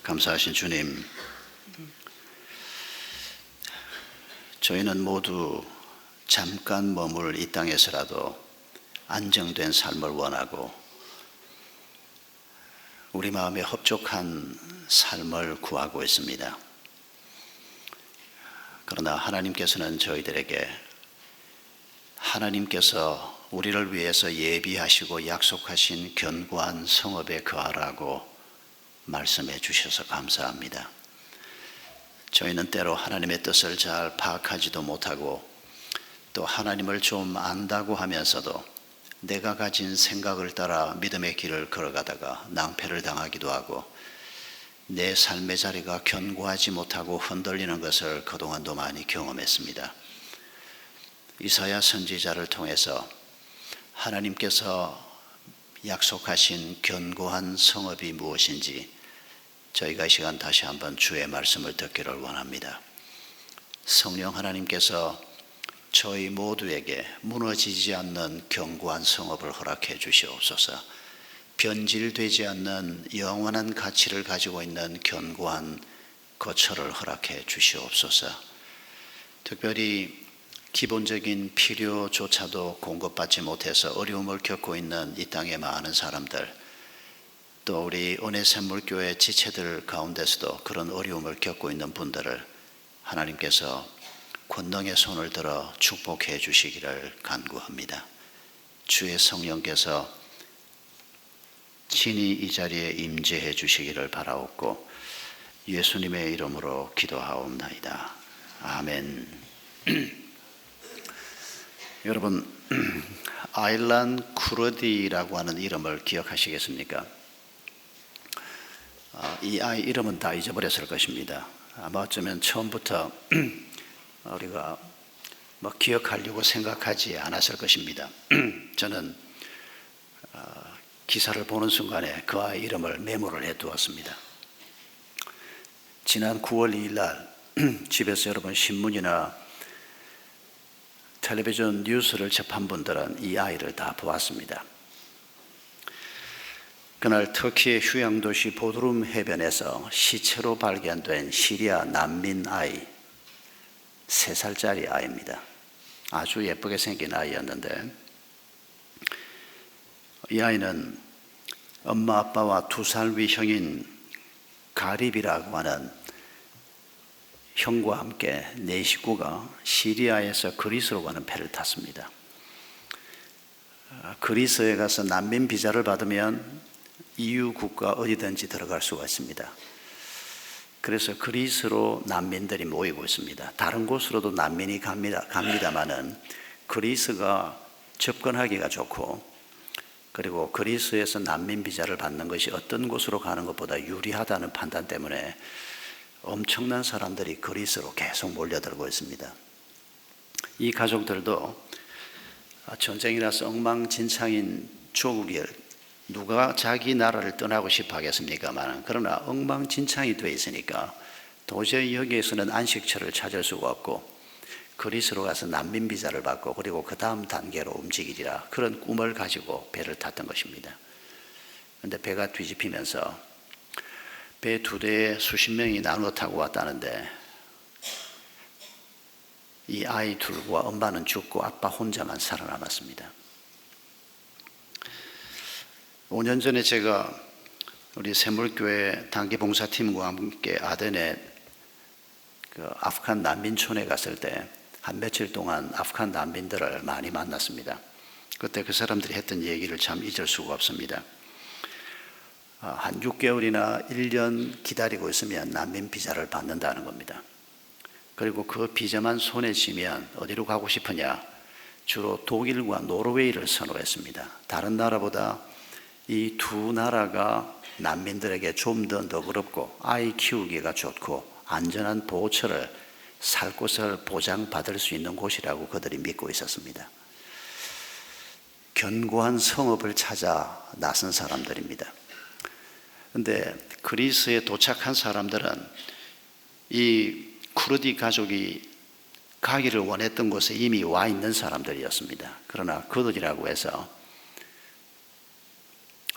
감사하신 주님, 저희는 모두 잠깐 머물 이 땅에서라도 안정된 삶을 원하고 우리 마음에 흡족한 삶을 구하고 있습니다. 그러나 하나님께서는 저희들에게 하나님께서 우리를 위해서 예비하시고 약속하신 견고한 성읍에 거하라고 말씀해 주셔서 감사합니다. 저희는 때로 하나님의 뜻을 잘 파악하지도 못하고 또 하나님을 좀 안다고 하면서도 내가 가진 생각을 따라 믿음의 길을 걸어가다가 낭패를 당하기도 하고 내 삶의 자리가 견고하지 못하고 흔들리는 것을 그동안도 많이 경험했습니다. 이사야 선지자를 통해서 하나님께서 약속하신 견고한 성읍이 무엇인지 저희가 이 시간 다시 한번 주의 말씀을 듣기를 원합니다. 성령 하나님께서 저희 모두에게 무너지지 않는 견고한 성읍을 허락해 주시옵소서. 변질되지 않는 영원한 가치를 가지고 있는 견고한 거처를 허락해 주시옵소서. 특별히 기본적인 필요조차도 공급받지 못해서 어려움을 겪고 있는 이 땅의 많은 사람들, 또 우리 은혜샘물교회 지체들 가운데서도 그런 어려움을 겪고 있는 분들을 하나님께서 권능의 손을 들어 축복해 주시기를 간구합니다. 주의 성령께서 친히 이 자리에 임재해 주시기를 바라옵고 예수님의 이름으로 기도하옵나이다. 아멘. 여러분, 아일란 쿠르디라고 하는 이름을 기억하시겠습니까? 이 아이 이름은 다 잊어버렸을 것입니다. 아마 어쩌면 처음부터 우리가 기억하려고 생각하지 않았을 것입니다. 저는 기사를 보는 순간에 그 아이 이름을 메모를 해두었습니다. 지난 9월 2일 날 집에서 여러분 신문이나 텔레비전 뉴스를 접한 분들은 이 아이를 다 보았습니다. 그날 터키의 휴양도시 보드룸 해변에서 시체로 발견된 시리아 난민 아이, 3살짜리 아이입니다. 아주 예쁘게 생긴 아이였는데 이 아이는 엄마 아빠와 2살 위 형인 가립이라고 하는 형과 함께 4식구가 시리아에서 그리스로 가는 배를 탔습니다. 그리스에 가서 난민 비자를 받으면 EU 국가 어디든지 들어갈 수가 있습니다. 그래서 그리스로 난민들이 모이고 있습니다. 다른 곳으로도 난민이 갑니다만은 그리스가 접근하기가 좋고 그리고 그리스에서 난민 비자를 받는 것이 어떤 곳으로 가는 것보다 유리하다는 판단 때문에 엄청난 사람들이 그리스로 계속 몰려들고 있습니다. 이 가족들도 전쟁이라서 엉망진창인 조국을 누가 자기 나라를 떠나고 싶어 하겠습니까만, 그러나 엉망진창이 되어 있으니까 도저히 여기에서는 안식처를 찾을 수가 없고 그리스로 가서 난민 비자를 받고 그리고 그 다음 단계로 움직이리라, 그런 꿈을 가지고 배를 탔던 것입니다. 그런데 배가 뒤집히면서 배 2대에 수십 명이 나누어 타고 왔다는데 이 아이 둘과 엄마는 죽고 아빠 혼자만 살아남았습니다. 5년 전에 제가 우리 샘물교회 단기봉사팀과 함께 아덴에 아프간 난민촌에 갔을 때 한 며칠 동안 아프간 난민들을 많이 만났습니다. 그때 그 사람들이 했던 얘기를 참 잊을 수가 없습니다. 한 6개월이나 1년 기다리고 있으면 난민 비자를 받는다는 겁니다. 그리고 그 비자만 손에 쥐면 어디로 가고 싶으냐? 주로 독일과 노르웨이를 선호했습니다. 다른 나라보다 이 2 나라가 난민들에게 좀 더 너그럽고 아이 키우기가 좋고 안전한 보호처를 살 곳을 보장받을 수 있는 곳이라고 그들이 믿고 있었습니다. 견고한 성읍을 찾아 나선 사람들입니다. 그런데 그리스에 도착한 사람들은 이 쿠르디 가족이 가기를 원했던 곳에 이미 와 있는 사람들이었습니다. 그러나 그들이라고 해서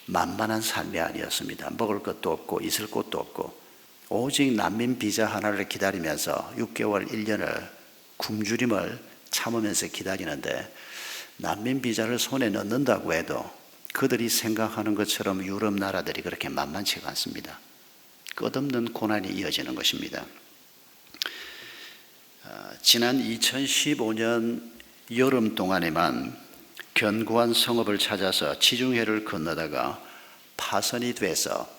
만만한 삶이 아니었습니다. 먹을 것도 없고 있을 곳도 없고 오직 난민 비자 하나를 기다리면서 6개월, 1년을 굶주림을 참으면서 기다리는데, 난민 비자를 손에 넣는다고 해도 그들이 생각하는 것처럼 유럽 나라들이 그렇게 만만치가 않습니다. 끝없는 고난이 이어지는 것입니다. 지난 2015년 여름 동안에만 견고한 성읍을 찾아서 지중해를 건너다가 파선이 돼서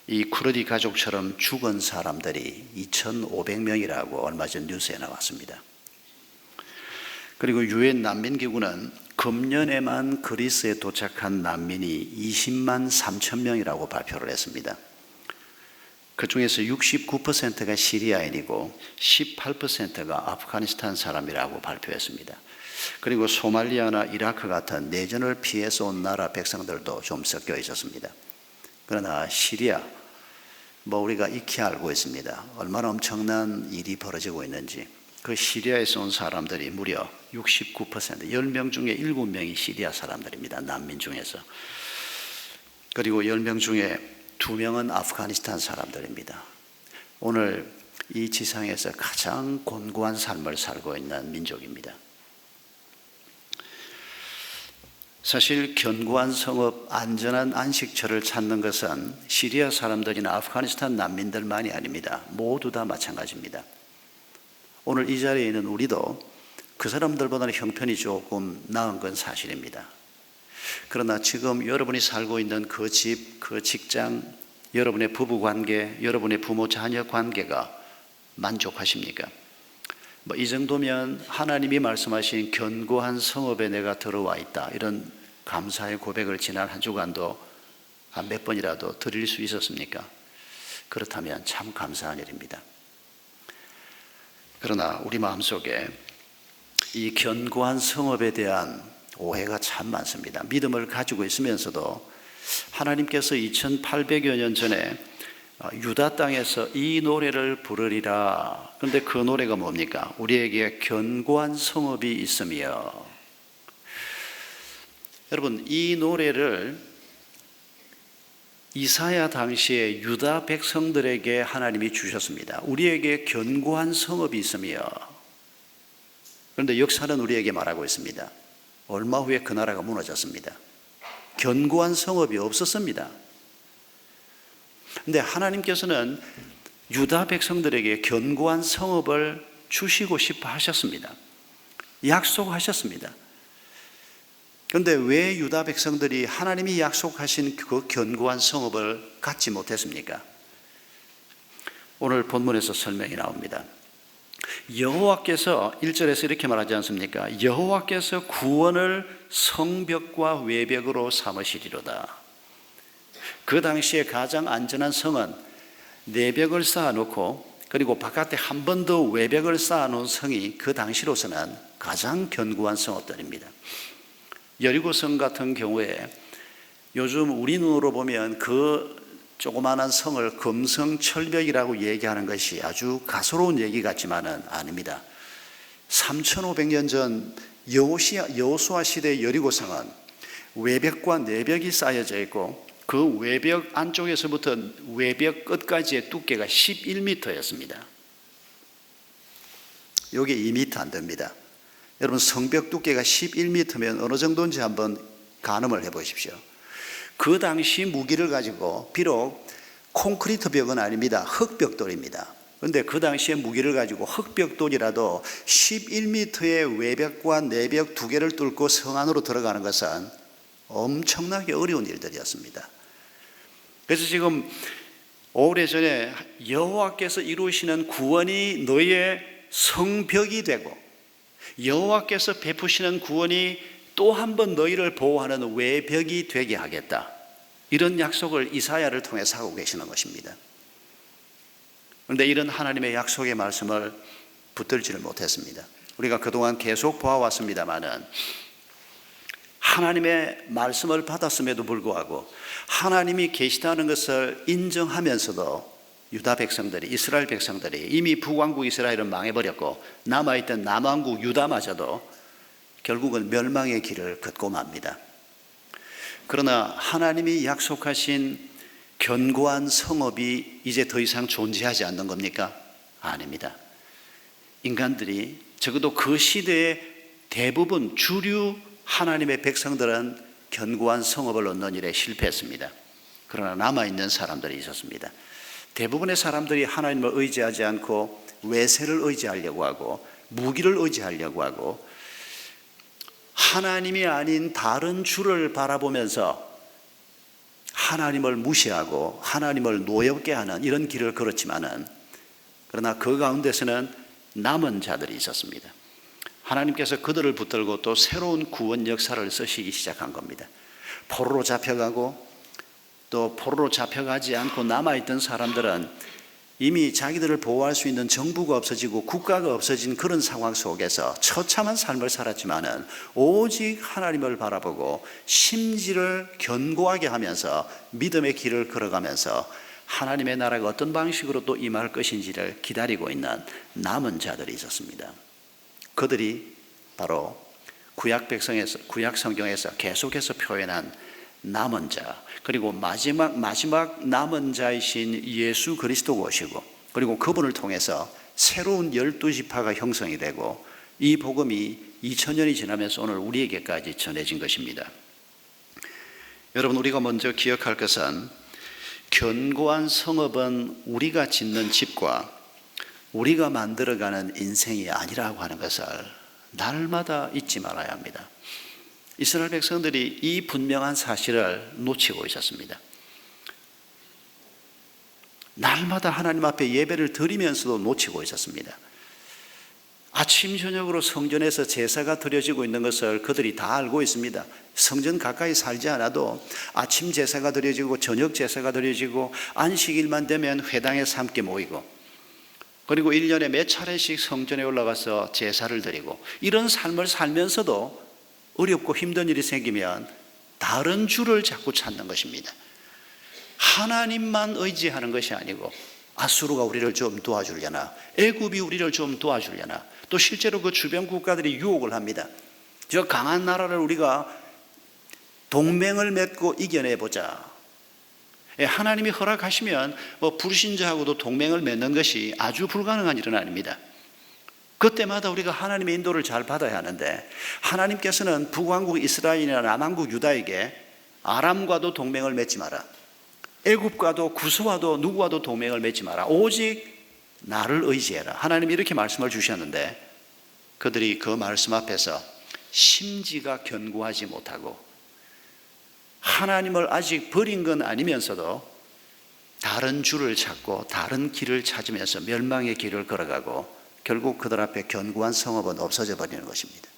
이 쿠르디 가족처럼 죽은 사람들이 2,500명이라고 얼마 전 뉴스에 나왔습니다. 그리고 유엔 난민기구는 금년에만 그리스에 도착한 난민이 20만 3천 명이라고 발표를 했습니다. 그 중에서 69%가 시리아인이고 18%가 아프가니스탄 사람이라고 발표했습니다. 그리고 소말리아나 이라크 같은 내전을 피해서 온 나라 백성들도 좀 섞여 있었습니다. 그러나 시리아, 우리가 익히 알고 있습니다. 얼마나 엄청난 일이 벌어지고 있는지. 그 시리아에서 온 사람들이 무려 69%, 10명 중에 7명이 시리아 사람들입니다. 난민 중에서. 그리고 10명 중에 2명은 아프가니스탄 사람들입니다. 오늘 이 지상에서 가장 곤고한 삶을 살고 있는 민족입니다. 사실 견고한 성읍, 안전한 안식처를 찾는 것은 시리아 사람들이나 아프가니스탄 난민들만이 아닙니다. 모두 다 마찬가지입니다. 오늘 이 자리에 있는 우리도 그 사람들보다는 형편이 조금 나은 건 사실입니다. 그러나 지금 여러분이 살고 있는 그 집, 그 직장, 여러분의 부부관계, 여러분의 부모 자녀 관계가 만족하십니까? 이 정도면 하나님이 말씀하신 견고한 성읍에 내가 들어와 있다, 이런 감사의 고백을 지난 한 주간도 몇 번이라도 드릴 수 있었습니까? 그렇다면 참 감사한 일입니다. 그러나 우리 마음속에 이 견고한 성읍에 대한 오해가 참 많습니다. 믿음을 가지고 있으면서도 하나님께서 2800여 년 전에 유다 땅에서 이 노래를 부르리라. 그런데 그 노래가 뭡니까? 우리에게 견고한 성읍이 있으며. 여러분, 이 노래를 이사야 당시에 유다 백성들에게 하나님이 주셨습니다. 우리에게 견고한 성읍이 있으며. 그런데 역사는 우리에게 말하고 있습니다. 얼마 후에 그 나라가 무너졌습니다. 견고한 성읍이 없었습니다. 그런데 하나님께서는 유다 백성들에게 견고한 성읍을 주시고 싶어 하셨습니다. 약속하셨습니다. 그런데 왜 유다 백성들이 하나님이 약속하신 그 견고한 성읍을 갖지 못했습니까? 오늘 본문에서 설명이 나옵니다. 여호와께서 1절에서 이렇게 말하지 않습니까? 여호와께서 구원을 성벽과 외벽으로 삼으시리로다. 그 당시에 가장 안전한 성은 내벽을 쌓아놓고 그리고 바깥에 한 번 더 외벽을 쌓아놓은 성이 그 당시로서는 가장 견고한 성읍들입니다. 여리고성 같은 경우에 요즘 우리 눈으로 보면 그 조그마한 성을 금성철벽이라고 얘기하는 것이 아주 가소로운 얘기 같지만은 아닙니다. 3500년 전 여호수아 시대의 여리고성은 외벽과 내벽이 쌓여져 있고 그 외벽 안쪽에서부터 외벽 끝까지의 두께가 11m였습니다. 이게 2m 안 됩니다. 여러분, 성벽 두께가 11m면 어느 정도인지 한번 가늠을 해보십시오. 그 당시 무기를 가지고, 비록 콘크리트 벽은 아닙니다. 흙벽돌입니다. 그런데 그 당시에 무기를 가지고 흙벽돌이라도 11m의 외벽과 내벽 두 개를 뚫고 성 안으로 들어가는 것은 엄청나게 어려운 일들이었습니다. 그래서 지금 오래전에 여호와께서 이루시는 구원이 너희의 성벽이 되고 여호와께서 베푸시는 구원이 또 한 번 너희를 보호하는 외벽이 되게 하겠다, 이런 약속을 이사야를 통해서 하고 계시는 것입니다. 그런데 이런 하나님의 약속의 말씀을 붙들지를 못했습니다. 우리가 그동안 계속 보아왔습니다마는 하나님의 말씀을 받았음에도 불구하고 하나님이 계시다는 것을 인정하면서도 유다 백성들이, 이스라엘 백성들이, 이미 북왕국 이스라엘은 망해버렸고 남아있던 남왕국 유다마저도 결국은 멸망의 길을 걷고 맙니다. 그러나 하나님이 약속하신 견고한 성읍이 이제 더 이상 존재하지 않는 겁니까? 아닙니다. 인간들이 적어도 그 시대의 대부분 주류 하나님의 백성들은 견고한 성읍을 얻는 일에 실패했습니다. 그러나 남아있는 사람들이 있었습니다. 대부분의 사람들이 하나님을 의지하지 않고 외세를 의지하려고 하고 무기를 의지하려고 하고 하나님이 아닌 다른 주를 바라보면서 하나님을 무시하고 하나님을 노엽게 하는 이런 길을 걸었지만은, 그러나 그 가운데서는 남은 자들이 있었습니다. 하나님께서 그들을 붙들고 또 새로운 구원 역사를 쓰시기 시작한 겁니다. 포로로 잡혀가고 또 포로로 잡혀가지 않고 남아있던 사람들은 이미 자기들을 보호할 수 있는 정부가 없어지고 국가가 없어진 그런 상황 속에서 처참한 삶을 살았지만은 오직 하나님을 바라보고 심지를 견고하게 하면서 믿음의 길을 걸어가면서 하나님의 나라가 어떤 방식으로 또 임할 것인지를 기다리고 있는 남은 자들이 있었습니다. 그들이 바로 구약 성경에서 계속해서 표현한 남은 자, 그리고 마지막 남은 자이신 예수 그리스도가 오시고, 그리고 그분을 통해서 새로운 12지파가 형성이 되고 이 복음이 2000년이 지나면서 오늘 우리에게까지 전해진 것입니다. 여러분, 우리가 먼저 기억할 것은 견고한 성읍은 우리가 짓는 집과 우리가 만들어가는 인생이 아니라고 하는 것을 날마다 잊지 말아야 합니다. 이스라엘 백성들이 이 분명한 사실을 놓치고 있었습니다. 날마다 하나님 앞에 예배를 드리면서도 놓치고 있었습니다. 아침 저녁으로 성전에서 제사가 드려지고 있는 것을 그들이 다 알고 있습니다. 성전 가까이 살지 않아도 아침 제사가 드려지고 저녁 제사가 드려지고 안식일만 되면 회당에서 함께 모이고, 그리고 1년에 몇 차례씩 성전에 올라가서 제사를 드리고, 이런 삶을 살면서도 어렵고 힘든 일이 생기면 다른 주를 자꾸 찾는 것입니다. 하나님만 의지하는 것이 아니고 아수르가 우리를 좀 도와주려나, 애굽이 우리를 좀 도와주려나, 또 실제로 그 주변 국가들이 유혹을 합니다. 저 강한 나라를 우리가 동맹을 맺고 이겨내보자. 하나님이 허락하시면 불신자하고도 동맹을 맺는 것이 아주 불가능한 일은 아닙니다. 그때마다 우리가 하나님의 인도를 잘 받아야 하는데, 하나님께서는 북왕국 이스라엘이나 남왕국 유다에게 아람과도 동맹을 맺지 마라, 애굽과도 구스와도 누구와도 동맹을 맺지 마라, 오직 나를 의지해라, 하나님이 이렇게 말씀을 주셨는데, 그들이 그 말씀 앞에서 심지가 견고하지 못하고 하나님을 아직 버린 건 아니면서도 다른 주를 찾고 다른 길을 찾으면서 멸망의 길을 걸어가고 결국 그들 앞에 견고한 성읍은 없어져 버리는 것입니다.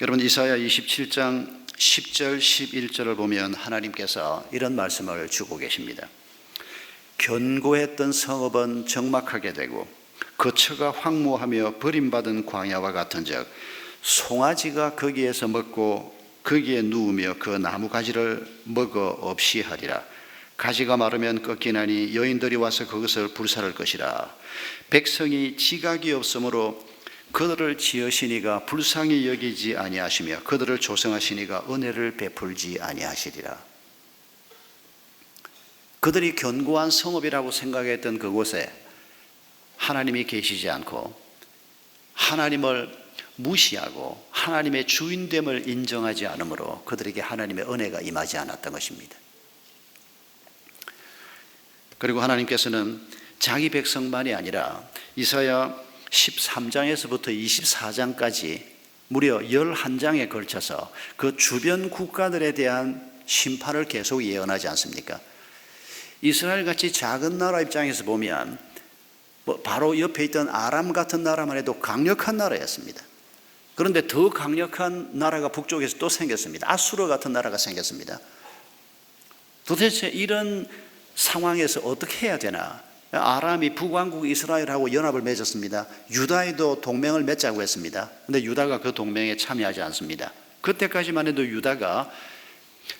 여러분, 이사야 27장 10절 11절을 보면 하나님께서 이런 말씀을 주고 계십니다. 견고했던 성읍은 적막하게 되고 거처가 황무하며 버림받은 광야와 같은즉 송아지가 거기에서 먹고 거기에 누우며 그 나무 가지를 먹어 없이 하리라. 가지가 마르면 꺾이나니 여인들이 와서 그것을 불살을 것이라. 백성이 지각이 없으므로 그들을 지으시니가 불쌍히 여기지 아니하시며 그들을 조성하시니가 은혜를 베풀지 아니하시리라. 그들이 견고한 성읍이라고 생각했던 그곳에 하나님이 계시지 않고 하나님을 무시하고 하나님의 주인됨을 인정하지 않으므로 그들에게 하나님의 은혜가 임하지 않았던 것입니다. 그리고 하나님께서는 자기 백성만이 아니라 이사야 13장에서부터 24장까지 무려 11장에 걸쳐서 그 주변 국가들에 대한 심판을 계속 예언하지 않습니까? 이스라엘같이 작은 나라 입장에서 보면 바로 옆에 있던 아람 같은 나라만 해도 강력한 나라였습니다. 그런데 더 강력한 나라가 북쪽에서 또 생겼습니다. 아수르 같은 나라가 생겼습니다. 도대체 이런 상황에서 어떻게 해야 되나? 아람이 북왕국 이스라엘하고 연합을 맺었습니다. 유다에도 동맹을 맺자고 했습니다. 그런데 유다가 그 동맹에 참여하지 않습니다. 그때까지만 해도 유다가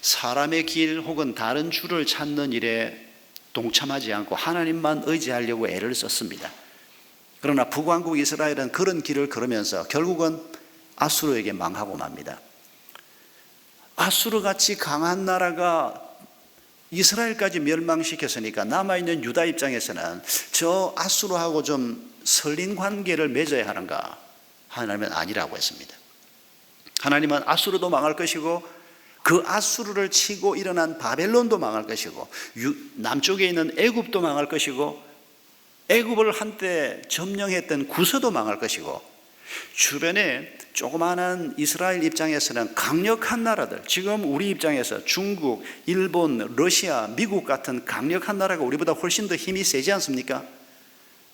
사람의 길 혹은 다른 주를 찾는 일에 동참하지 않고 하나님만 의지하려고 애를 썼습니다. 그러나 북왕국 이스라엘은 그런 길을 걸으면서 결국은 아수르에게 망하고 맙니다. 아수르같이 강한 나라가 이스라엘까지 멸망시켰으니까 남아있는 유다 입장에서는 저 앗수르하고 좀 설린 관계를 맺어야 하는가? 하나님은 아니라고 했습니다. 하나님은 앗수르도 망할 것이고 그 앗수르를 치고 일어난 바벨론도 망할 것이고 남쪽에 있는 애굽도 망할 것이고 애굽을 한때 점령했던 구서도 망할 것이고 주변에 조그마한 이스라엘 입장에서는 강력한 나라들, 지금 우리 입장에서 중국, 일본, 러시아, 미국 같은 강력한 나라가 우리보다 훨씬 더 힘이 세지 않습니까?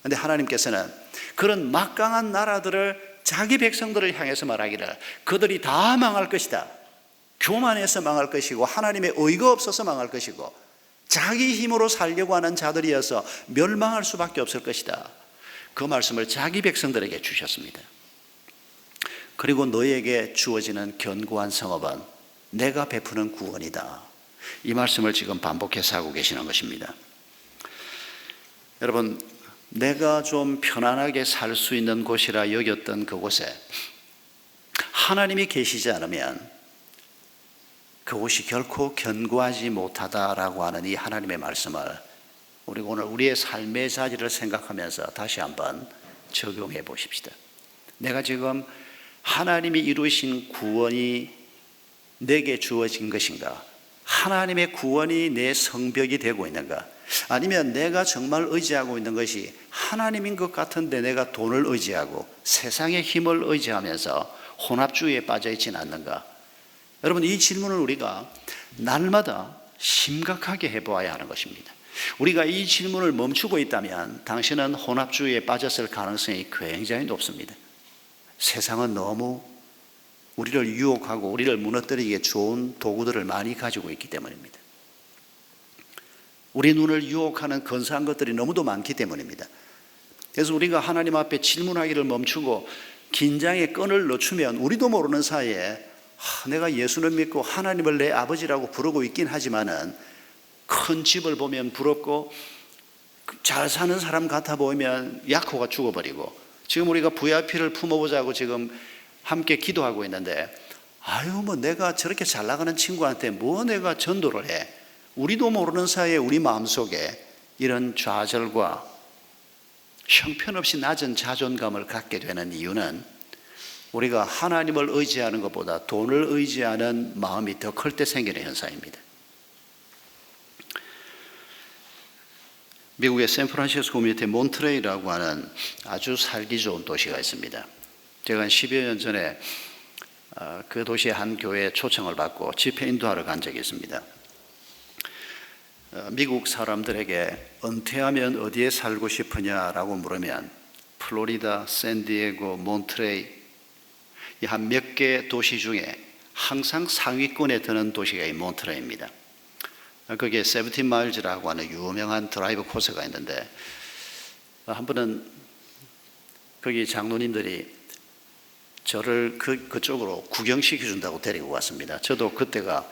그런데 하나님께서는 그런 막강한 나라들을 자기 백성들을 향해서 말하기를 그들이 다 망할 것이다, 교만해서 망할 것이고 하나님의 의가 없어서 망할 것이고 자기 힘으로 살려고 하는 자들이어서 멸망할 수밖에 없을 것이다, 그 말씀을 자기 백성들에게 주셨습니다. 그리고 너에게 주어지는 견고한 성업은 내가 베푸는 구원이다, 이 말씀을 지금 반복해서 하고 계시는 것입니다. 여러분, 내가 좀 편안하게 살 수 있는 곳이라 여겼던 그곳에 하나님이 계시지 않으면 그곳이 결코 견고하지 못하다라고 하는 이 하나님의 말씀을 우리가 오늘 우리의 삶의 자리를 생각하면서 다시 한번 적용해 보십시다. 내가 지금 하나님이 이루신 구원이 내게 주어진 것인가? 하나님의 구원이 내 성벽이 되고 있는가? 아니면 내가 정말 의지하고 있는 것이 하나님인 것 같은데 내가 돈을 의지하고 세상의 힘을 의지하면서 혼합주의에 빠져 있지는 않는가? 여러분, 이 질문을 우리가 날마다 심각하게 해보아야 하는 것입니다. 우리가 이 질문을 멈추고 있다면 당신은 혼합주의에 빠졌을 가능성이 굉장히 높습니다. 세상은 너무 우리를 유혹하고 우리를 무너뜨리기에 좋은 도구들을 많이 가지고 있기 때문입니다. 우리 눈을 유혹하는 근사한 것들이 너무도 많기 때문입니다. 그래서 우리가 하나님 앞에 질문하기를 멈추고 긴장의 끈을 늦추면 우리도 모르는 사이에 내가 예수를 믿고 하나님을 내 아버지라고 부르고 있긴 하지만은 큰 집을 보면 부럽고 잘 사는 사람 같아 보이면 약호가 죽어버리고, 지금 우리가 VIP를 품어보자고 지금 함께 기도하고 있는데 뭐 내가 저렇게 잘 나가는 친구한테 뭐 내가 전도를 해? 우리도 모르는 사이에 우리 마음속에 이런 좌절과 형편없이 낮은 자존감을 갖게 되는 이유는 우리가 하나님을 의지하는 것보다 돈을 의지하는 마음이 더 클 때 생기는 현상입니다. 미국의 샌프란시스코 밑에 몬트레이라고 하는 아주 살기 좋은 도시가 있습니다. 제가 한 10여 년 전에 그 도시의 한 교회에 초청을 받고 집회 인도하러 간 적이 있습니다. 미국 사람들에게 은퇴하면 어디에 살고 싶으냐라고 물으면 플로리다, 샌디에고, 몬트레이 이 한 몇 개 도시 중에 항상 상위권에 드는 도시가 이 몬트레이입니다. 거기에 17 마일즈라고 하는 유명한 드라이브 코스가 있는데 한 번은 거기 장로님들이 저를 그쪽으로 구경시켜 준다고 데리고 왔습니다. 저도 그때가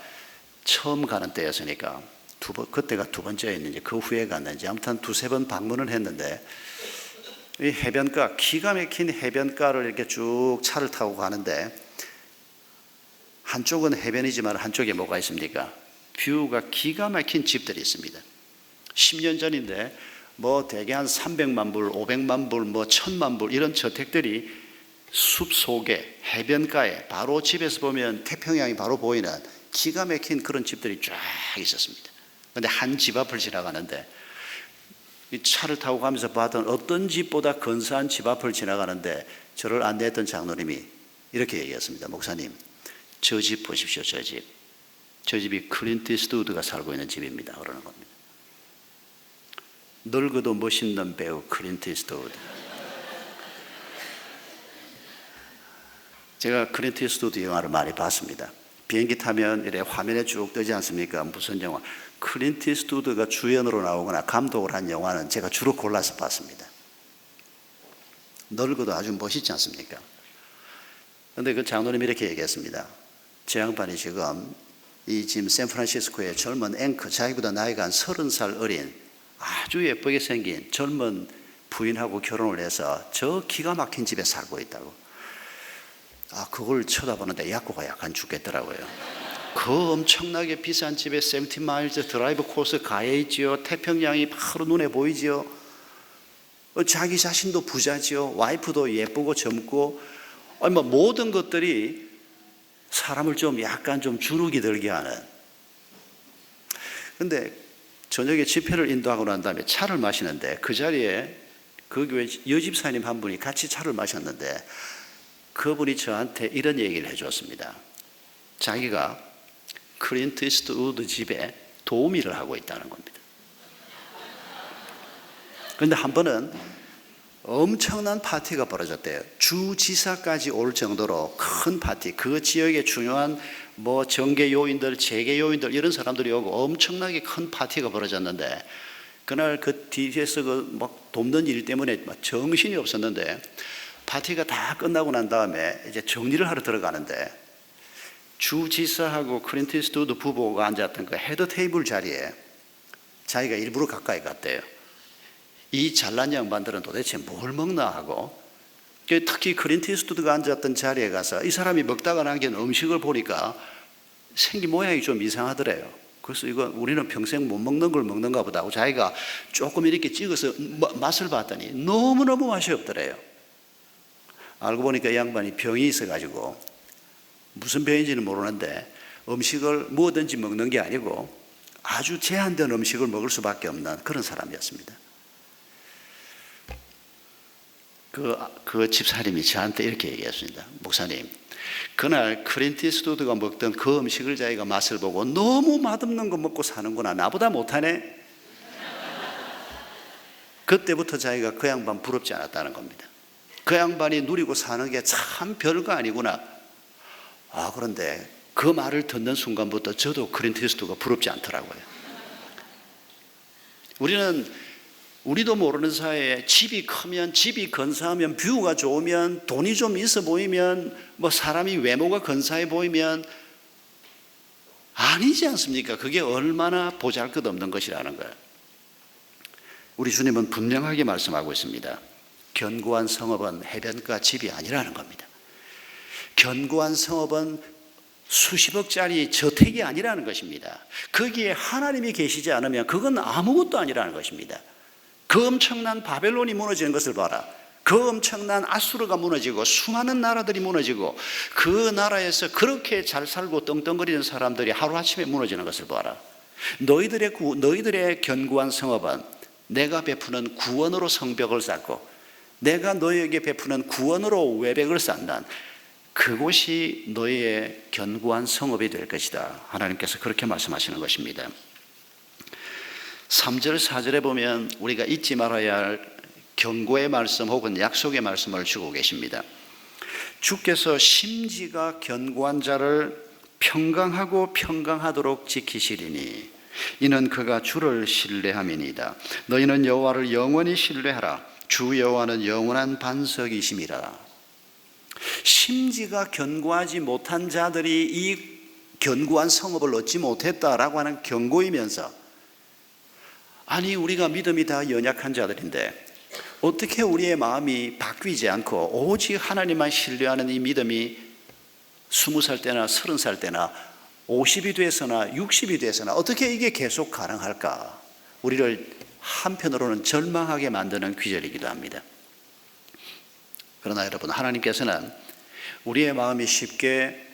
처음 가는 때였으니까 그때가 두 번째였는지 그 후에 갔는지 아무튼 두세 번 방문을 했는데 이 해변가, 기가 막힌 해변가를 이렇게 쭉 차를 타고 가는데 한쪽은 해변이지만 한쪽에 뭐가 있습니까? 뷰가 기가 막힌 집들이 있습니다. 10년 전인데 뭐 대개 한 300만 불, 500만 불, 뭐 1000만 불 이런 저택들이 숲 속에 해변가에 바로 집에서 보면 태평양이 바로 보이는 기가 막힌 그런 집들이 쫙 있었습니다. 그런데 한 집 앞을 지나가는데 이 차를 타고 가면서 봤던 어떤 집보다 근사한 집 앞을 지나가는데 저를 안내했던 장로님이 이렇게 얘기했습니다. 목사님, 저 집 보십시오. 저 집이 클린트 이스트우드가 살고 있는 집입니다. 그러는 겁니다. 늙어도 멋있는 배우 클린트 이스트우드. 제가 클린트 이스트우드 영화를 많이 봤습니다. 비행기 타면 이래 화면에 쭉 뜨지 않습니까? 무슨 영화? 클린트 이스트우드가 주연으로 나오거나 감독을 한 영화는 제가 주로 골라서 봤습니다. 늙어도 아주 멋있지 않습니까? 그런데 그 장로님이 이렇게 얘기했습니다. 제 양반이 지금 샌프란시스코의 젊은 앵커, 자기보다 나이가 한 30살 어린 아주 예쁘게 생긴 젊은 부인하고 결혼을 해서 저 기가 막힌 집에 살고 있다고. 그걸 쳐다보는데 약고가 약간 죽겠더라고요. 그 엄청나게 비싼 집에 70마일즈 드라이브 코스 가해 있지요. 태평양이 바로 눈에 보이지요. 자기 자신도 부자지요. 와이프도 예쁘고 젊고, 뭐 모든 것들이 사람을 좀 약간 좀 주눅이 들게 하는. 근데 저녁에 집회를 인도하고 난 다음에 차를 마시는데, 그 자리에 그 교회 여집사님 한 분이 같이 차를 마셨는데, 그분이 저한테 이런 얘기를 해줬습니다. 자기가 클린트 이스트우드 집에 도우미를 하고 있다는 겁니다. 그런데 한 번은 엄청난 파티가 벌어졌대요. 주지사까지 올 정도로 큰 파티, 그 지역의 중요한 뭐 정계 요인들, 재계 요인들 이런 사람들이 오고 엄청나게 큰 파티가 벌어졌는데, 그날 그 뒤에서 그 막 돕는 일 때문에 막 정신이 없었는데, 파티가 다 끝나고 난 다음에 이제 정리를 하러 들어가는데, 주지사하고 클린트 이스트우드 부부가 앉았던 그 헤드 테이블 자리에 자기가 일부러 가까이 갔대요. 이 잘난 양반들은 도대체 뭘 먹나 하고, 특히 클린트 이스트우드가 앉았던 자리에 가서 이 사람이 먹다가 남긴 음식을 보니까 생긴 모양이 좀 이상하더래요. 그래서 이거 우리는 평생 못 먹는 걸 먹는가 보다 하고 자기가 조금 이렇게 찍어서 맛을 봤더니 너무너무 맛이 없더래요. 알고 보니까 이 양반이 병이 있어가지고, 무슨 병인지는 모르는데 음식을 뭐든지 먹는 게 아니고 아주 제한된 음식을 먹을 수밖에 없는 그런 사람이었습니다. 그 집사님이 저한테 이렇게 얘기했습니다. 목사님, 그날 클린트 이스트우드가 먹던 그 음식을 자기가 맛을 보고 너무 맛없는 거 먹고 사는구나, 나보다 못하네. 그때부터 자기가 그 양반 부럽지 않았다는 겁니다. 그 양반이 누리고 사는 게 참 별거 아니구나. 그런데 그 말을 듣는 순간부터 저도 클린트 이스트우드가 부럽지 않더라고요. 우리도 모르는 사이에 집이 크면, 집이 근사하면, 뷰가 좋으면, 돈이 좀 있어 보이면, 뭐 사람이 외모가 근사해 보이면 아니지 않습니까? 그게 얼마나 보잘것없는 것이라는 거예요. 우리 주님은 분명하게 말씀하고 있습니다. 견고한 성읍은 해변가 집이 아니라는 겁니다. 견고한 성읍은 수십억짜리 저택이 아니라는 것입니다. 거기에 하나님이 계시지 않으면 그건 아무것도 아니라는 것입니다. 그 엄청난 바벨론이 무너지는 것을 봐라. 그 엄청난 아수르가 무너지고 수많은 나라들이 무너지고 그 나라에서 그렇게 잘 살고 떵떵거리는 사람들이 하루아침에 무너지는 것을 봐라. 너희들의 견고한 성읍은 내가 베푸는 구원으로 성벽을 쌓고 내가 너희에게 베푸는 구원으로 외벽을 쌓는 그곳이 너희의 견고한 성읍이 될 것이다. 하나님께서 그렇게 말씀하시는 것입니다. 3절 4절에 보면 우리가 잊지 말아야 할 경고의 말씀 혹은 약속의 말씀을 주고 계십니다. 주께서 심지가 견고한 자를 평강하고 평강하도록 지키시리니 이는 그가 주를 신뢰함이니이다. 너희는 여호와를 영원히 신뢰하라. 주 여호와는 영원한 반석이심이라. 심지가 견고하지 못한 자들이 이 견고한 성읍을 얻지 못했다라고 하는 경고이면서, 아니 우리가 믿음이 다 연약한 자들인데 어떻게 우리의 마음이 바뀌지 않고 오직 하나님만 신뢰하는 이 믿음이 20살 때나 30살 때나 50이 돼서나 60이 돼서나 어떻게 이게 계속 가능할까? 우리를 한편으로는 절망하게 만드는 귀절이기도 합니다. 그러나 여러분, 하나님께서는 우리의 마음이 쉽게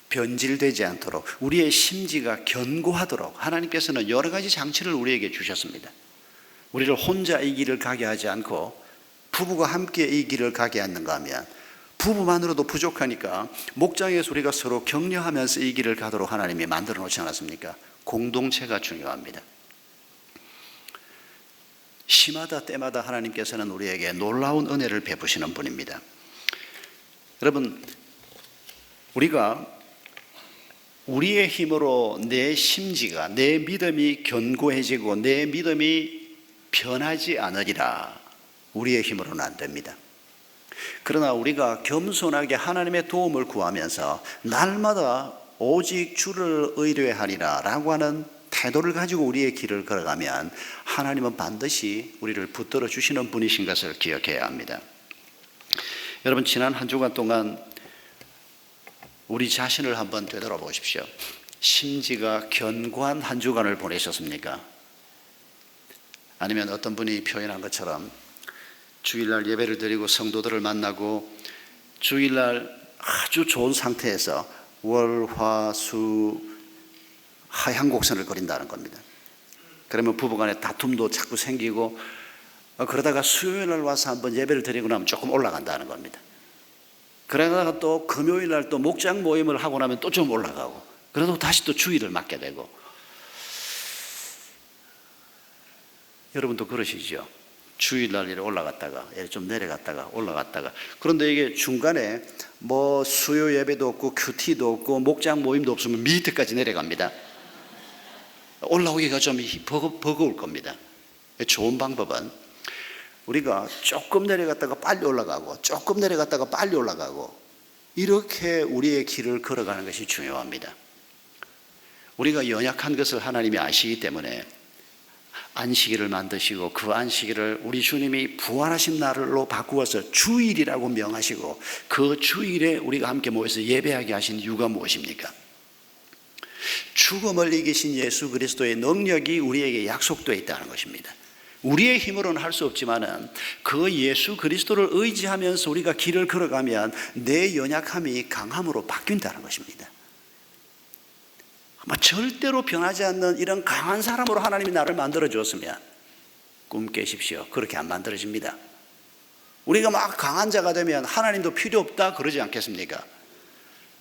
변질되지 않도록, 우리의 심지가 견고하도록 하나님께서는 여러 가지 장치를 우리에게 주셨습니다. 우리를 혼자 이 길을 가게 하지 않고 부부가 함께 이 길을 가게 하는가 하면 부부만으로도 부족하니까 목장에서 우리가 서로 격려하면서 이 길을 가도록 하나님이 만들어 놓지 않았습니까? 공동체가 중요합니다. 시마다 때마다 하나님께서는 우리에게 놀라운 은혜를 베푸시는 분입니다. 여러분, 우리가 우리의 힘으로 내 심지가, 내 믿음이 견고해지고 내 믿음이 변하지 않으리라. 우리의 힘으로는 안 됩니다. 그러나 우리가 겸손하게 하나님의 도움을 구하면서 날마다 오직 주를 의뢰하리라 라고 하는 태도를 가지고 우리의 길을 걸어가면 하나님은 반드시 우리를 붙들어 주시는 분이신 것을 기억해야 합니다. 여러분, 지난 한 주간 동안 우리 자신을 한번 되돌아보십시오. 심지가 견고한 한 주간을 보내셨습니까? 아니면 어떤 분이 표현한 것처럼 주일날 예배를 드리고 성도들을 만나고 주일날 아주 좋은 상태에서 월, 화, 수 하향 곡선을 그린다는 겁니다. 그러면 부부간에 다툼도 자꾸 생기고 그러다가 수요일날 와서 한번 예배를 드리고 나면 조금 올라간다는 겁니다. 그러다가 또 금요일날 또 목장 모임을 하고 나면 또 좀 올라가고 그래도 다시 또 주일을 맞게 되고. 여러분도 그러시죠? 주일날 이렇게 올라갔다가 좀 내려갔다가 올라갔다가. 그런데 이게 중간에 뭐 수요 예배도 없고 큐티도 없고 목장 모임도 없으면 밑에까지 내려갑니다. 올라오기가 좀 버거울 겁니다. 좋은 방법은 우리가 조금 내려갔다가 빨리 올라가고 조금 내려갔다가 빨리 올라가고 이렇게 우리의 길을 걸어가는 것이 중요합니다. 우리가 연약한 것을 하나님이 아시기 때문에 안식일을 만드시고 그 안식일을 우리 주님이 부활하신 날로 바꾸어서 주일이라고 명하시고 그 주일에 우리가 함께 모여서 예배하게 하신 이유가 무엇입니까? 죽음을 이기신 예수 그리스도의 능력이 우리에게 약속되어 있다는 것입니다. 우리의 힘으로는 할 수 없지만은 그 예수 그리스도를 의지하면서 우리가 길을 걸어가면 내 연약함이 강함으로 바뀐다는 것입니다. 절대로 변하지 않는 이런 강한 사람으로 하나님이 나를 만들어 주었으면 꿈 깨십시오. 그렇게 안 만들어집니다. 우리가 막 강한 자가 되면 하나님도 필요 없다 그러지 않겠습니까?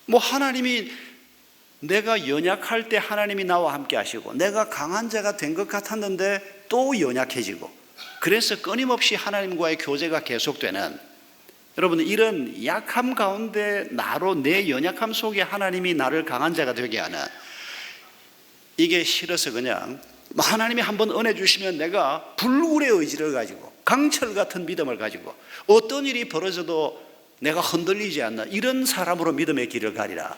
뭐 하나님이 내가 연약할 때 하나님이 나와 함께 하시고 내가 강한 자가 된 것 같았는데 또 연약해지고 그래서 끊임없이 하나님과의 교제가 계속되는, 여러분 이런 약함 가운데 나로 내 연약함 속에 하나님이 나를 강한 자가 되게 하는, 이게 싫어서 그냥 하나님이 한번 은혜 주시면 내가 불굴의 의지를 가지고 강철 같은 믿음을 가지고 어떤 일이 벌어져도 내가 흔들리지 않는 이런 사람으로 믿음의 길을 가리라.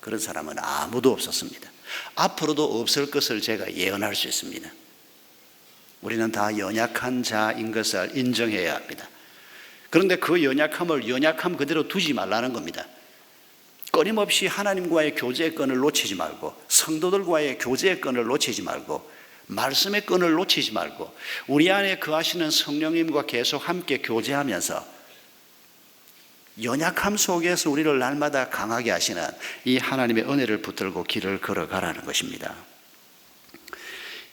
그런 사람은 아무도 없었습니다. 앞으로도 없을 것을 제가 예언할 수 있습니다. 우리는 다 연약한 자인 것을 인정해야 합니다. 그런데 그 연약함을 연약함 그대로 두지 말라는 겁니다. 끊임없이 하나님과의 교제의 끈을 놓치지 말고 성도들과의 교제의 끈을 놓치지 말고 말씀의 끈을 놓치지 말고 우리 안에 거하시는 성령님과 계속 함께 교제하면서 연약함 속에서 우리를 날마다 강하게 하시는 이 하나님의 은혜를 붙들고 길을 걸어가라는 것입니다.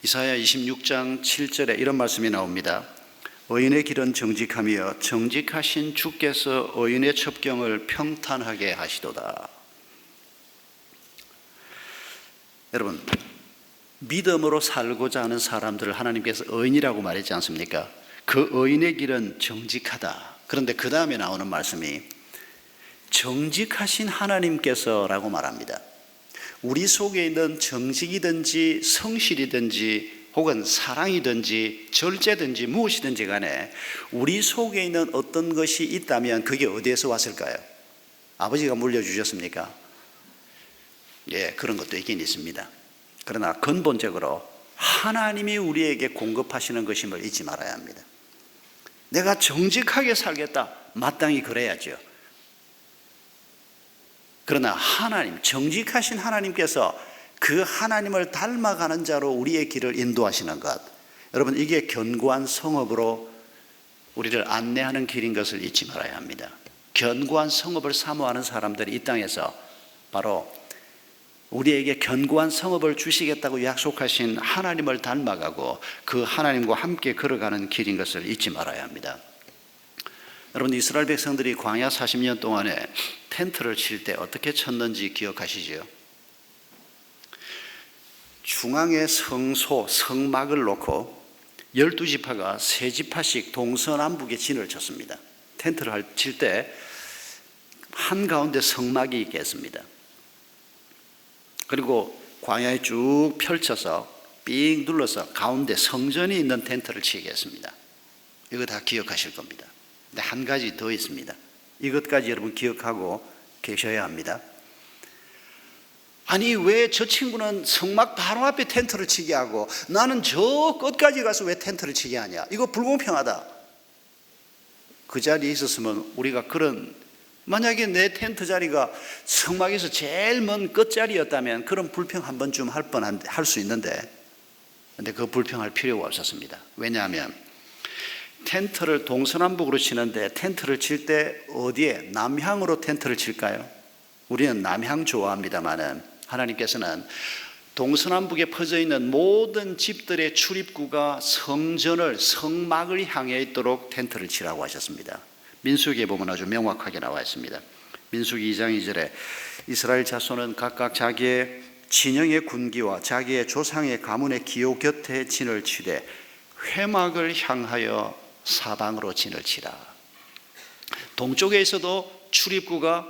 이사야 26장 7절에 이런 말씀이 나옵니다. 의인의 길은 정직하며 정직하신 주께서 의인의 첩경을 평탄하게 하시도다. 여러분, 믿음으로 살고자 하는 사람들을 하나님께서 의인이라고 말했지 않습니까? 그 의인의 길은 정직하다. 그런데 그 다음에 나오는 말씀이 정직하신 하나님께서라고 말합니다. 우리 속에 있는 정직이든지 성실이든지 혹은 사랑이든지 절제든지 무엇이든지 간에 우리 속에 있는 어떤 것이 있다면 그게 어디에서 왔을까요? 아버지가 물려주셨습니까? 예, 그런 것도 있긴 있습니다. 그러나 근본적으로 하나님이 우리에게 공급하시는 것임을 잊지 말아야 합니다. 내가 정직하게 살겠다. 마땅히 그래야죠. 그러나 하나님, 정직하신 하나님께서 그 하나님을 닮아가는 자로 우리의 길을 인도하시는 것, 여러분 이게 견고한 성읍으로 우리를 안내하는 길인 것을 잊지 말아야 합니다. 견고한 성읍을 사모하는 사람들이 이 땅에서 바로 우리에게 견고한 성읍을 주시겠다고 약속하신 하나님을 닮아가고 그 하나님과 함께 걸어가는 길인 것을 잊지 말아야 합니다. 여러분 이스라엘 백성들이 광야 40년 동안에 텐트를 칠 때 어떻게 쳤는지 기억하시죠? 중앙에 성소, 성막을 놓고 12지파가 3지파씩 동서남북에 진을 쳤습니다. 텐트를 칠 때 한가운데 성막이 있겠습니다. 그리고 광야에 쭉 펼쳐서 삥 눌러서 가운데 성전이 있는 텐트를 치겠습니다. 이거 다 기억하실 겁니다. 근데 한 가지 더 있습니다. 이것까지 여러분 기억하고 계셔야 합니다. 아니 왜 저 친구는 성막 바로 앞에 텐트를 치게 하고 나는 저 끝까지 가서 왜 텐트를 치게 하냐? 이거 불공평하다. 그 자리에 있었으면 우리가 그런 만약에 내 텐트 자리가 성막에서 제일 먼 끝자리였다면 그런 불평 한 번쯤 할 수 있는데, 근데 그 불평할 필요가 없었습니다. 왜냐하면 텐트를 동서남북으로 치는데 텐트를 칠 때 어디에? 남향으로 텐트를 칠까요? 우리는 남향 좋아합니다마는 하나님께서는 동서남북에 퍼져 있는 모든 집들의 출입구가 성막을 향해 있도록 텐트를 치라고 하셨습니다. 민수기에 보면 아주 명확하게 나와 있습니다. 민수기 2장 2절에 이스라엘 자손은 각각 자기의 진영의 군기와 자기의 조상의 가문의 기호 곁에 진을 치되 회막을 향하여 사방으로 진을 치라. 동쪽에 있어도 출입구가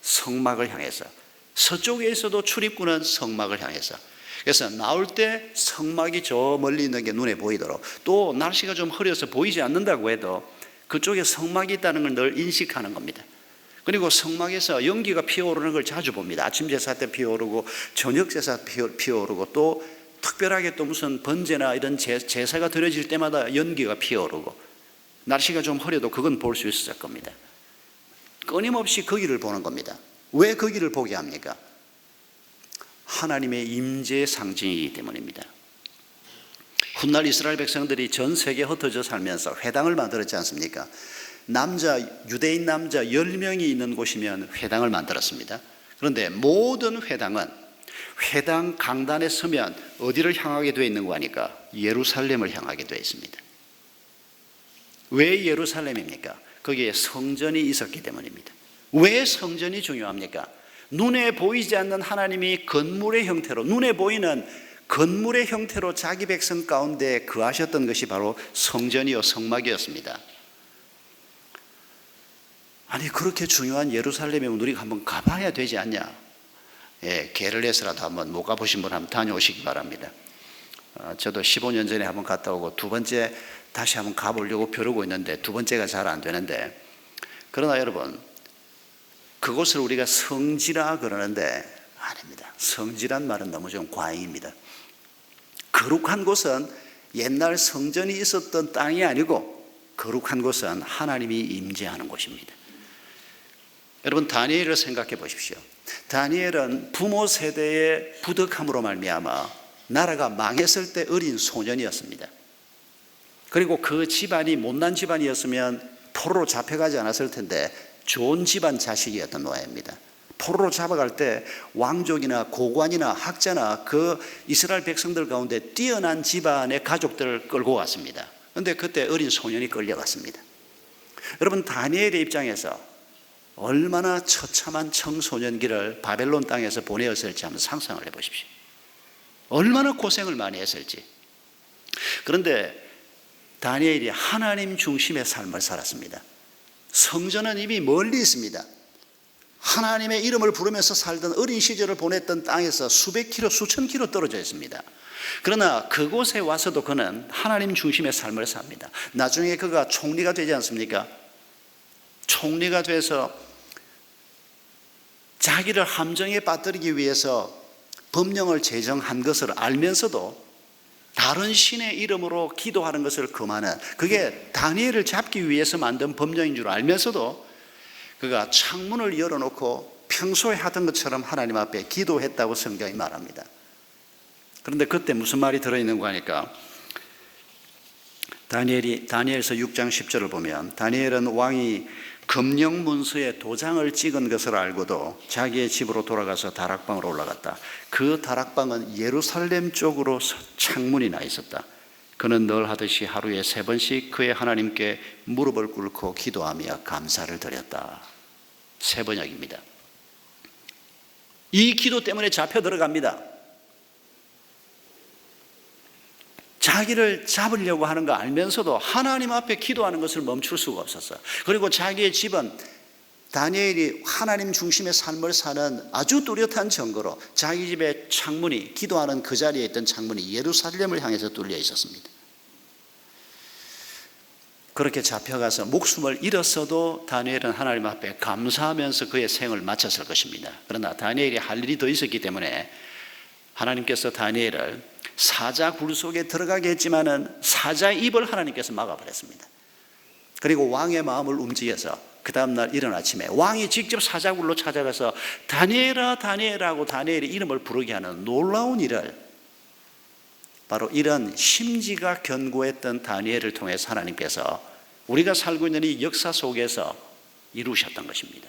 성막을 향해서, 서쪽에 있어도 출입구는 성막을 향해서. 그래서 나올 때 성막이 저 멀리 있는 게 눈에 보이도록, 또 날씨가 좀 흐려서 보이지 않는다고 해도 그쪽에 성막이 있다는 걸 늘 인식하는 겁니다. 그리고 성막에서 연기가 피어오르는 걸 자주 봅니다. 아침 제사 때 피어오르고 저녁 제사 피어오르고, 또 특별하게 또 무슨 번제나 이런 제사가 드려질 때마다 연기가 피어오르고, 날씨가 좀 흐려도 그건 볼 수 있었을 겁니다. 끊임없이 거기를 보는 겁니다. 왜 거기를 보게 합니까? 하나님의 임재의 상징이기 때문입니다. 훗날 이스라엘 백성들이 전 세계에 흩어져 살면서 회당을 만들었지 않습니까? 유대인 남자 10명이 있는 곳이면 회당을 만들었습니다. 그런데 모든 회당은 회당 강단에 서면 어디를 향하게 되어 있는 거 아니까? 예루살렘을 향하게 되어 있습니다. 왜 예루살렘입니까? 거기에 성전이 있었기 때문입니다. 왜 성전이 중요합니까? 눈에 보이지 않는 하나님이 건물의 형태로, 눈에 보이는 건물의 형태로 자기 백성 가운데 거하셨던 것이 바로 성전이요 성막이었습니다. 아니, 그렇게 중요한 예루살렘에 우리가 한번 가봐야 되지 않냐? 개를 내서라도 한번 못 가보신 분 한번 다녀오시기 바랍니다. 저도 15년 전에 한번 갔다 오고 두 번째 다시 한번 가보려고 벼르고 있는데 두 번째가 잘 안 되는데, 그러나 여러분, 그곳을 우리가 성지라 그러는데 아닙니다. 성지란 말은 너무 좀 과잉입니다. 거룩한 곳은 옛날 성전이 있었던 땅이 아니고, 거룩한 곳은 하나님이 임재하는 곳입니다. 여러분, 다니엘을 생각해 보십시오. 다니엘은 부모 세대의 부덕함으로 말미암아 나라가 망했을 때 어린 소년이었습니다. 그리고 그 집안이 못난 집안이었으면 포로로 잡혀가지 않았을 텐데 좋은 집안 자식이었던 노아입니다. 포로로 잡아갈 때 왕족이나 고관이나 학자나 그 이스라엘 백성들 가운데 뛰어난 집안의 가족들을 끌고 왔습니다. 그런데 그때 어린 소년이 끌려갔습니다. 여러분, 다니엘의 입장에서 얼마나 처참한 청소년기를 바벨론 땅에서 보내었을지 한번 상상을 해보십시오. 얼마나 고생을 많이 했을지. 그런데 다니엘이 하나님 중심의 삶을 살았습니다. 성전은 이미 멀리 있습니다. 하나님의 이름을 부르면서 살던 어린 시절을 보냈던 땅에서 수백 킬로, 수천 킬로 떨어져 있습니다. 그러나 그곳에 와서도 그는 하나님 중심의 삶을 삽니다. 나중에 그가 총리가 되지 않습니까? 총리가 돼서 자기를 함정에 빠뜨리기 위해서 법령을 제정한 것을 알면서도 다른 신의 이름으로 기도하는 것을 금하는, 그게 다니엘을 잡기 위해서 만든 법령인 줄 알면서도 그가 창문을 열어놓고 평소에 하던 것처럼 하나님 앞에 기도했다고 성경이 말합니다. 그런데 그때 무슨 말이 들어있는 거 하니까, 다니엘서 6장 10절을 보면 다니엘은 왕이 금령 문서에 도장을 찍은 것을 알고도 자기의 집으로 돌아가서 다락방으로 올라갔다. 그 다락방은 예루살렘 쪽으로 창문이 나 있었다. 그는 늘 하듯이 하루에 3번씩 그의 하나님께 무릎을 꿇고 기도하며 감사를 드렸다. 3번역입니다. 이 기도 때문에 잡혀 들어갑니다. 자기를 잡으려고 하는 거 알면서도 하나님 앞에 기도하는 것을 멈출 수가 없었어요. 그리고 자기의 집은 다니엘이 하나님 중심의 삶을 사는 아주 뚜렷한 증거로 자기 집의 창문이, 기도하는 그 자리에 있던 창문이 예루살렘을 향해서 뚫려 있었습니다. 그렇게 잡혀가서 목숨을 잃었어도 다니엘은 하나님 앞에 감사하면서 그의 생을 마쳤을 것입니다. 그러나 다니엘이 할 일이 더 있었기 때문에 하나님께서 다니엘을 사자 굴 속에 들어가게 했지만은 사자 입을 하나님께서 막아버렸습니다. 그리고 왕의 마음을 움직여서 그 다음날 이른 아침에 왕이 직접 사자굴로 찾아가서 다니엘아 다니엘아 하고 다니엘의 이름을 부르게 하는 놀라운 일을, 바로 이런 심지가 견고했던 다니엘을 통해서 하나님께서 우리가 살고 있는 이 역사 속에서 이루셨던 것입니다.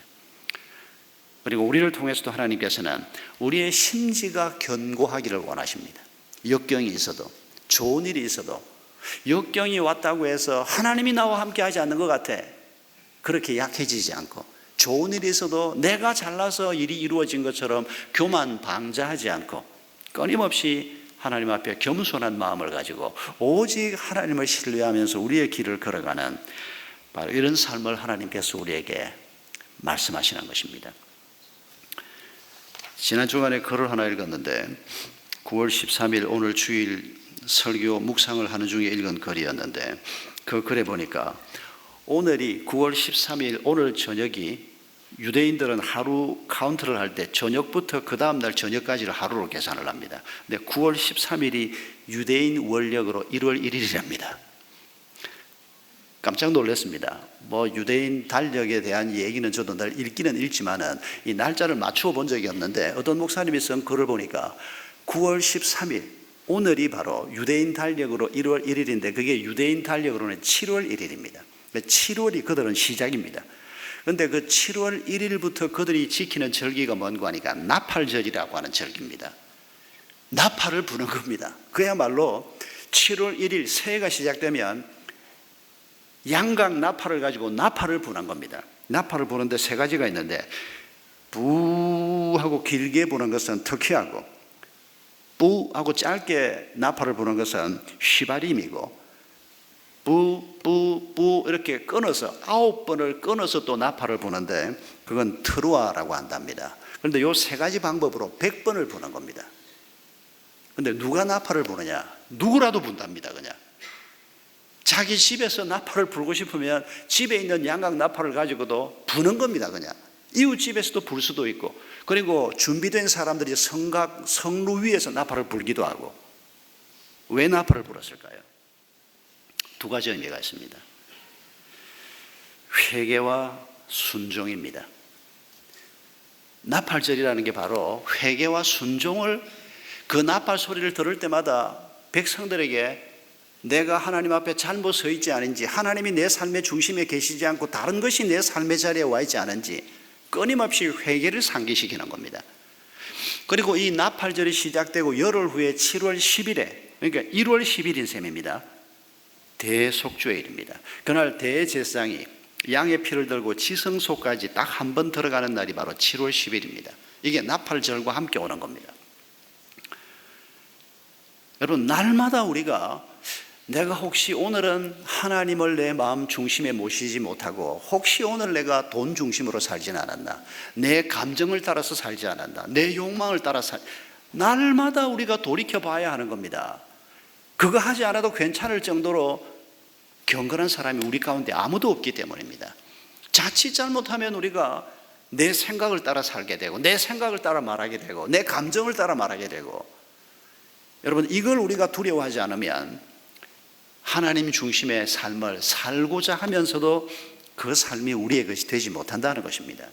그리고 우리를 통해서도 하나님께서는 우리의 심지가 견고하기를 원하십니다. 역경이 있어도, 좋은 일이 있어도, 역경이 왔다고 해서 하나님이 나와 함께 하지 않는 것 같아 그렇게 약해지지 않고, 좋은 일이 있어도 내가 잘나서 일이 이루어진 것처럼 교만 방자하지 않고, 끊임없이 하나님 앞에 겸손한 마음을 가지고 오직 하나님을 신뢰하면서 우리의 길을 걸어가는 바로 이런 삶을 하나님께서 우리에게 말씀하시는 것입니다. 지난 주간에 글을 하나 읽었는데 9월 13일 오늘 주일 설교 묵상을 하는 중에 읽은 글이었는데, 그 글에 보니까 오늘이 9월 13일 오늘 저녁이, 유대인들은 하루 카운트를 할 때 저녁부터 그 다음날 저녁까지를 하루로 계산을 합니다. 근데 9월 13일이 유대인 원력으로 1월 1일이랍니다. 깜짝 놀랐습니다. 유대인 달력에 대한 얘기는 저도 늘 읽기는 읽지만은 이 날짜를 맞추어 본 적이 없는데, 어떤 목사님이 쓴 글을 보니까 9월 13일 오늘이 바로 유대인 달력으로 1월 1일인데 그게 유대인 달력으로는 7월 1일입니다. 7월이 그들은 시작입니다. 그런데 그 7월 1일부터 그들이 지키는 절기가 뭔가 하니까 나팔절이라고 하는 절기입니다. 나팔을 부는 겁니다. 그야말로 7월 1일 새해가 시작되면 양각 나팔을 가지고 나팔을 부는 겁니다. 나팔을 부는데 세 가지가 있는데, 부하고 길게 부는 것은 터키하고, 부하고 짧게 나팔을 부는 것은 휘바림이고, 부 이렇게 끊어서 9번을 끊어서 또 나팔을 부는데 그건 트루아라고 한답니다. 그런데 이 세 가지 방법으로 100번을 부는 겁니다. 그런데 누가 나팔을 부느냐? 누구라도 분답니다. 그냥 자기 집에서 나팔을 불고 싶으면 집에 있는 양각 나팔을 가지고도 부는 겁니다. 그냥 이웃 집에서도 불 수도 있고, 그리고 준비된 사람들이 성루 위에서 나팔을 불기도 하고. 왜 나팔을 불었을까요? 두 가지 의미가 있습니다. 회개와 순종입니다. 나팔절이라는 게 바로 회개와 순종을, 그 나팔 소리를 들을 때마다 백성들에게 내가 하나님 앞에 잘못 서 있지 않은지, 하나님이 내 삶의 중심에 계시지 않고 다른 것이 내 삶의 자리에 와 있지 않은지 끊임없이 회개를 상기시키는 겁니다. 그리고 이 나팔절이 시작되고 열흘 후에 7월 10일에, 그러니까 1월 10일인 셈입니다. 대속죄일입니다. 그날 대제사장이 양의 피를 들고 지성소까지 딱 한 번 들어가는 날이 바로 7월 10일입니다. 이게 나팔절과 함께 오는 겁니다. 여러분, 날마다 우리가 내가 혹시 오늘은 하나님을 내 마음 중심에 모시지 못하고, 혹시 오늘 내가 돈 중심으로 살지는 않았나, 내 감정을 따라서 살지 않았나, 내 욕망을 따라 날마다 우리가 돌이켜 봐야 하는 겁니다. 그거 하지 않아도 괜찮을 정도로 경건한 사람이 우리 가운데 아무도 없기 때문입니다. 자칫 잘못하면 우리가 내 생각을 따라 살게 되고, 내 생각을 따라 말하게 되고, 내 감정을 따라 말하게 되고, 여러분, 이걸 우리가 두려워하지 않으면 하나님 중심의 삶을 살고자 하면서도 그 삶이 우리의 것이 되지 못한다는 것입니다.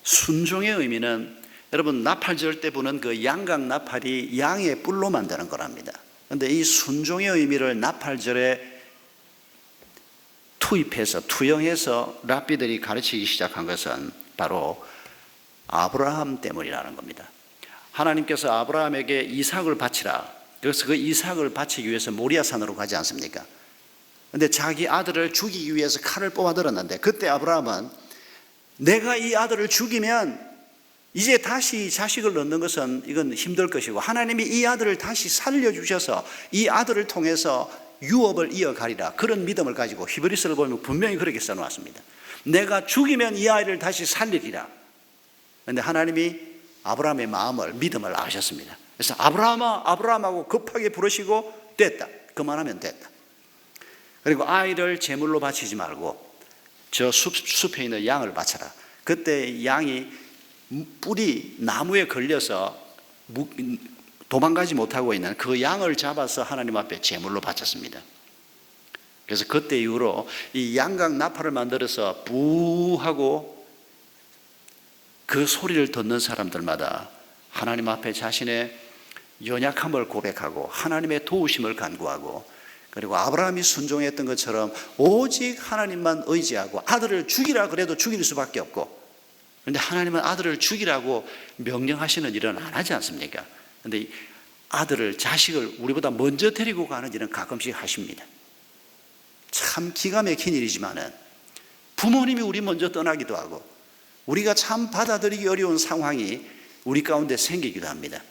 순종의 의미는, 여러분, 나팔절 때 부는 그 양각 나팔이 양의 뿔로 만드는 거랍니다. 그런데 이 순종의 의미를 나팔절에 투영해서 랍비들이 가르치기 시작한 것은 바로 아브라함 때문이라는 겁니다. 하나님께서 아브라함에게 이삭을 바치라. 그래서 그 이삭을 바치기 위해서 모리아산으로 가지 않습니까? 그런데 자기 아들을 죽이기 위해서 칼을 뽑아들었는데, 그때 아브라함은 내가 이 아들을 죽이면 이제 다시 자식을 낳는 것은 이건 힘들 것이고, 하나님이 이 아들을 다시 살려주셔서 이 아들을 통해서 유업을 이어가리라, 그런 믿음을 가지고 히브리서를 보면 분명히 그렇게 써놓았습니다. 내가 죽이면 이 아이를 다시 살리리라. 그런데 하나님이 아브라함의 마음을, 믿음을 아셨습니다. 그래서 아브라함아, 아브라함하고 급하게 부르시고 됐다, 그만하면 됐다. 그리고 아이를 제물로 바치지 말고 저 숲에 있는 양을 바쳐라. 그때 양이 뿔이 나무에 걸려서 도망가지 못하고 있는 그 양을 잡아서 하나님 앞에 제물로 바쳤습니다. 그래서 그때 이후로 이 양각 나팔을 만들어서 부하고 그 소리를 듣는 사람들마다 하나님 앞에 자신의 연약함을 고백하고 하나님의 도우심을 간구하고, 그리고 아브라함이 순종했던 것처럼 오직 하나님만 의지하고, 아들을 죽이라 그래도 죽일 수밖에 없고, 그런데 하나님은 아들을 죽이라고 명령하시는 일은 안 하지 않습니까? 그런데 아들을, 자식을 우리보다 먼저 데리고 가는 일은 가끔씩 하십니다. 참 기가 막힌 일이지만은 부모님이 우리 먼저 떠나기도 하고, 우리가 참 받아들이기 어려운 상황이 우리 가운데 생기기도 합니다.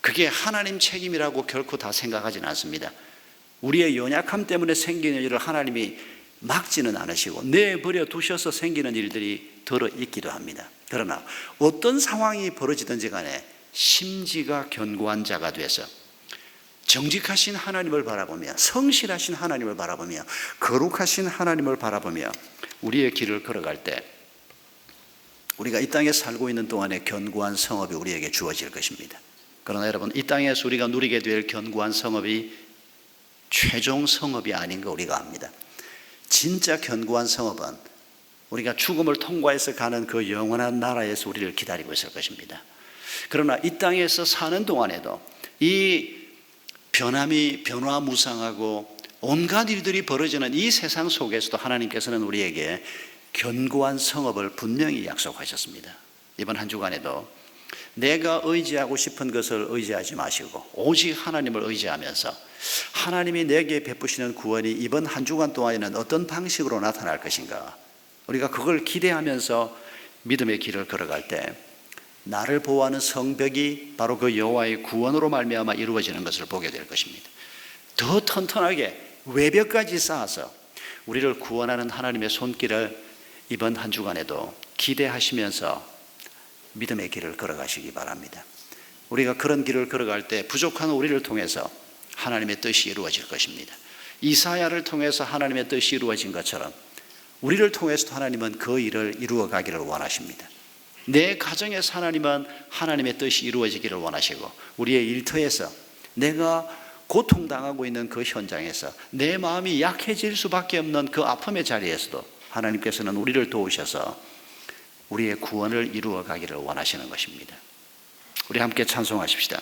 그게 하나님 책임이라고 결코 다 생각하지는 않습니다. 우리의 연약함 때문에 생기는 일을 하나님이 막지는 않으시고 내버려 두셔서 생기는 일들이 들어 있기도 합니다. 그러나 어떤 상황이 벌어지든지 간에 심지가 견고한 자가 돼서 정직하신 하나님을 바라보며, 성실하신 하나님을 바라보며, 거룩하신 하나님을 바라보며 우리의 길을 걸어갈 때 우리가 이 땅에 살고 있는 동안에 견고한 성읍이 우리에게 주어질 것입니다. 그러나 여러분, 이 땅에서 우리가 누리게 될 견고한 성읍이 최종 성읍이 아닌 거 우리가 압니다. 진짜 견고한 성읍은 우리가 죽음을 통과해서 가는 그 영원한 나라에서 우리를 기다리고 있을 것입니다. 그러나 이 땅에서 사는 동안에도 이 변화무쌍하고 온갖 일들이 벌어지는 이 세상 속에서도 하나님께서는 우리에게 견고한 성읍을 분명히 약속하셨습니다. 이번 한 주간에도 내가 의지하고 싶은 것을 의지하지 마시고 오직 하나님을 의지하면서 하나님이 내게 베푸시는 구원이 이번 한 주간 동안에는 어떤 방식으로 나타날 것인가, 우리가 그걸 기대하면서 믿음의 길을 걸어갈 때 나를 보호하는 성벽이 바로 그 여호와의 구원으로 말미암아 이루어지는 것을 보게 될 것입니다. 더 튼튼하게 외벽까지 쌓아서 우리를 구원하는 하나님의 손길을 이번 한 주간에도 기대하시면서 믿음의 길을 걸어가시기 바랍니다. 우리가 그런 길을 걸어갈 때 부족한 우리를 통해서 하나님의 뜻이 이루어질 것입니다. 이사야를 통해서 하나님의 뜻이 이루어진 것처럼 우리를 통해서도 하나님은 그 일을 이루어 가기를 원하십니다. 내 가정에서 하나님은 하나님의 뜻이 이루어지기를 원하시고, 우리의 일터에서 내가 고통당하고 있는 그 현장에서 내 마음이 약해질 수밖에 없는 그 아픔의 자리에서도 하나님께서는 우리를 도우셔서 우리의 구원을 이루어 가기를 원하시는 것입니다. 우리 함께 찬송하십시다.